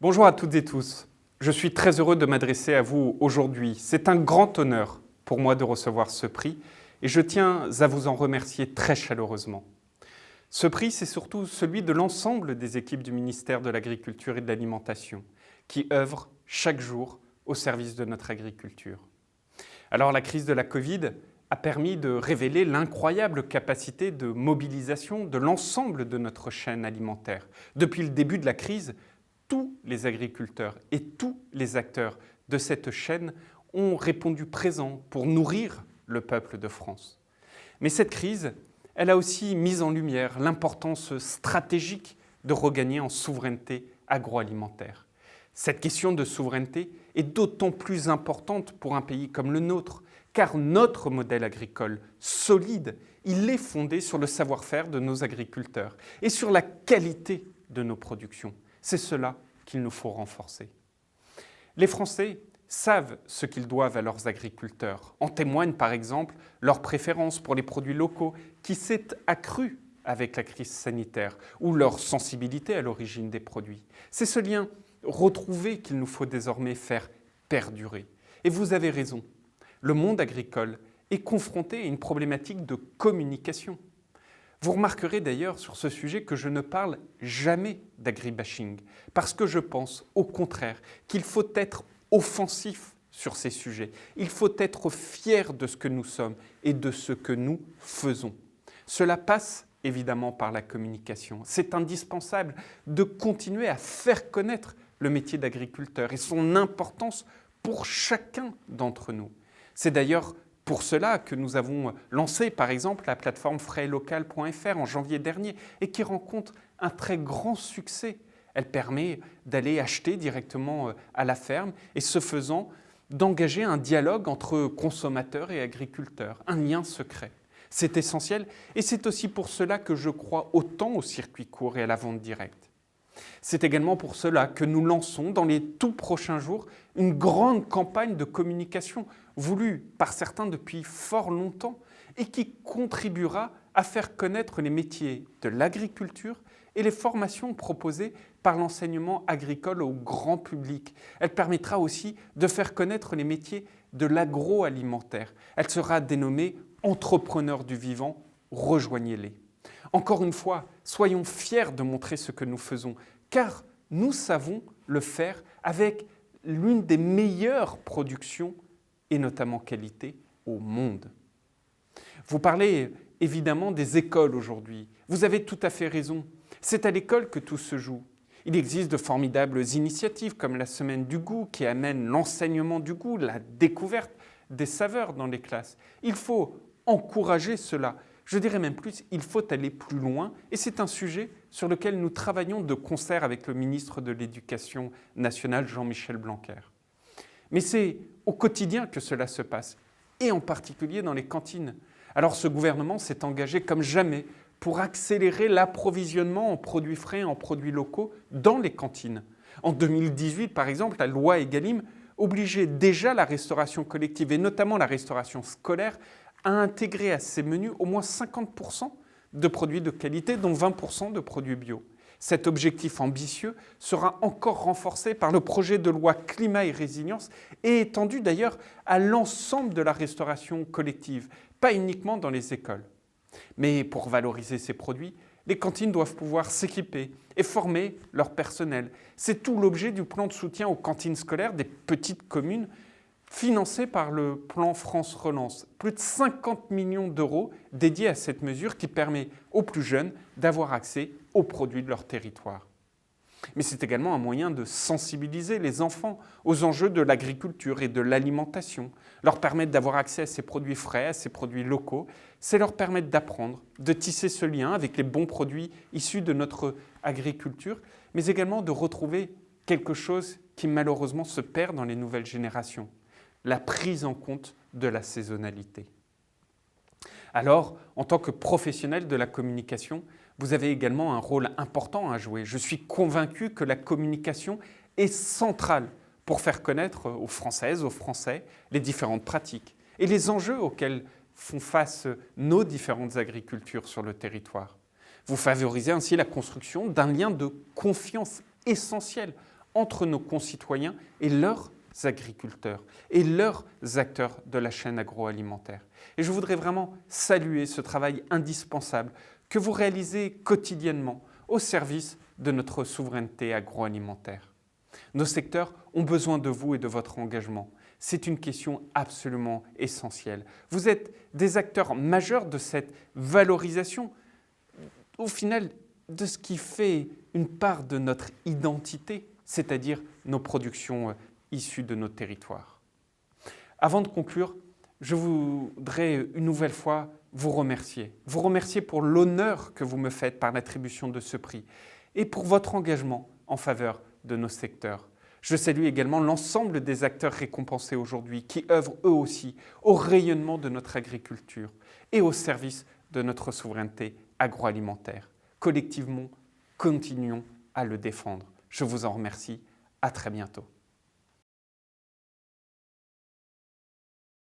Bonjour à toutes et tous. Je suis très heureux de m'adresser à vous aujourd'hui. C'est un grand honneur pour moi de recevoir ce prix et je tiens à vous en remercier très chaleureusement. Ce prix, c'est surtout celui de l'ensemble des équipes du ministère de l'Agriculture et de l'Alimentation qui œuvrent chaque jour au service de notre agriculture. Alors la crise de la Covid a permis de révéler l'incroyable capacité de mobilisation de l'ensemble de notre chaîne alimentaire. Depuis le début de la crise, tous les agriculteurs et tous les acteurs de cette chaîne ont répondu présent pour nourrir le peuple de France. Mais cette crise, elle a aussi mis en lumière l'importance stratégique de regagner en souveraineté agroalimentaire. Cette question de souveraineté est d'autant plus importante pour un pays comme le nôtre, car notre modèle agricole solide, il est fondé sur le savoir-faire de nos agriculteurs et sur la qualité de nos productions. C'est cela qu'il nous faut renforcer. Les Français savent ce qu'ils doivent à leurs agriculteurs. En témoigne par exemple leur préférence pour les produits locaux qui s'est accrue avec la crise sanitaire ou leur sensibilité à l'origine des produits. C'est ce lien retrouvé qu'il nous faut désormais faire perdurer. Et vous avez raison, le monde agricole est confronté à une problématique de communication. Vous remarquerez d'ailleurs sur ce sujet que je ne parle jamais d'agribashing, parce que je pense au contraire qu'il faut être offensif sur ces sujets. Il faut être fier de ce que nous sommes et de ce que nous faisons. Cela passe évidemment par la communication. C'est indispensable de continuer à faire connaître le métier d'agriculteur et son importance pour chacun d'entre nous. C'est d'ailleurs pour cela que nous avons lancé par exemple la plateforme frailocal.fr en janvier dernier et qui rencontre un très grand succès. Elle permet d'aller acheter directement à la ferme et ce faisant d'engager un dialogue entre consommateurs et agriculteurs, un lien secret. C'est essentiel et c'est aussi pour cela que je crois autant au circuit court et à la vente directe. C'est également pour cela que nous lançons dans les tout prochains jours une grande campagne de communication voulue par certains depuis fort longtemps et qui contribuera à faire connaître les métiers de l'agriculture et les formations proposées par l'enseignement agricole au grand public. Elle permettra aussi de faire connaître les métiers de l'agroalimentaire. Elle sera dénommée « Entrepreneurs du vivant », rejoignez-les. Encore une fois, soyons fiers de montrer ce que nous faisons, car nous savons le faire avec l'une des meilleures productions, et notamment qualité, au monde. Vous parlez évidemment des écoles aujourd'hui. Vous avez tout à fait raison. C'est à l'école que tout se joue. Il existe de formidables initiatives comme la Semaine du goût qui amène l'enseignement du goût, la découverte des saveurs dans les classes. Il faut encourager cela. Je dirais même plus, il faut aller plus loin et c'est un sujet sur lequel nous travaillons de concert avec le ministre de l'Éducation nationale, Jean-Michel Blanquer. Mais c'est au quotidien que cela se passe, et en particulier dans les cantines. Alors ce gouvernement s'est engagé comme jamais pour accélérer l'approvisionnement en produits frais et en produits locaux dans les cantines. En 2018, par exemple, la loi Egalim obligeait déjà la restauration collective, et notamment la restauration scolaire, à intégrer à ses menus au moins 50% de produits de qualité, dont 20% de produits bio. Cet objectif ambitieux sera encore renforcé par le projet de loi Climat et Résilience et étendu d'ailleurs à l'ensemble de la restauration collective, pas uniquement dans les écoles. Mais pour valoriser ces produits, les cantines doivent pouvoir s'équiper et former leur personnel. C'est tout l'objet du plan de soutien aux cantines scolaires des petites communes financé par le plan France Relance. Plus de 50 millions d'euros dédiés à cette mesure qui permet aux plus jeunes d'avoir accès aux produits de leur territoire. Mais c'est également un moyen de sensibiliser les enfants aux enjeux de l'agriculture et de l'alimentation. Leur permettre d'avoir accès à ces produits frais, à ces produits locaux, c'est leur permettre d'apprendre, de tisser ce lien avec les bons produits issus de notre agriculture, mais également de retrouver quelque chose qui malheureusement se perd dans les nouvelles générations. La prise en compte de la saisonnalité. Alors, en tant que professionnel de la communication, vous avez également un rôle important à jouer. Je suis convaincu que la communication est centrale pour faire connaître aux Françaises, aux Français, les différentes pratiques et les enjeux auxquels font face nos différentes agricultures sur le territoire. Vous favorisez ainsi la construction d'un lien de confiance essentiel entre nos concitoyens et leurs agriculteurs et leurs acteurs de la chaîne agroalimentaire. Et je voudrais vraiment saluer ce travail indispensable que vous réalisez quotidiennement au service de notre souveraineté agroalimentaire. Nos secteurs ont besoin de vous et de votre engagement. C'est une question absolument essentielle. Vous êtes des acteurs majeurs de cette valorisation, au final, de ce qui fait une part de notre identité, c'est-à-dire nos productions issues de nos territoires. Avant de conclure, je voudrais une nouvelle fois vous remercier. Vous remercier pour l'honneur que vous me faites par l'attribution de ce prix et pour votre engagement en faveur de nos secteurs. Je salue également l'ensemble des acteurs récompensés aujourd'hui qui œuvrent eux aussi au rayonnement de notre agriculture et au service de notre souveraineté agroalimentaire. Collectivement, continuons à le défendre. Je vous en remercie. À très bientôt.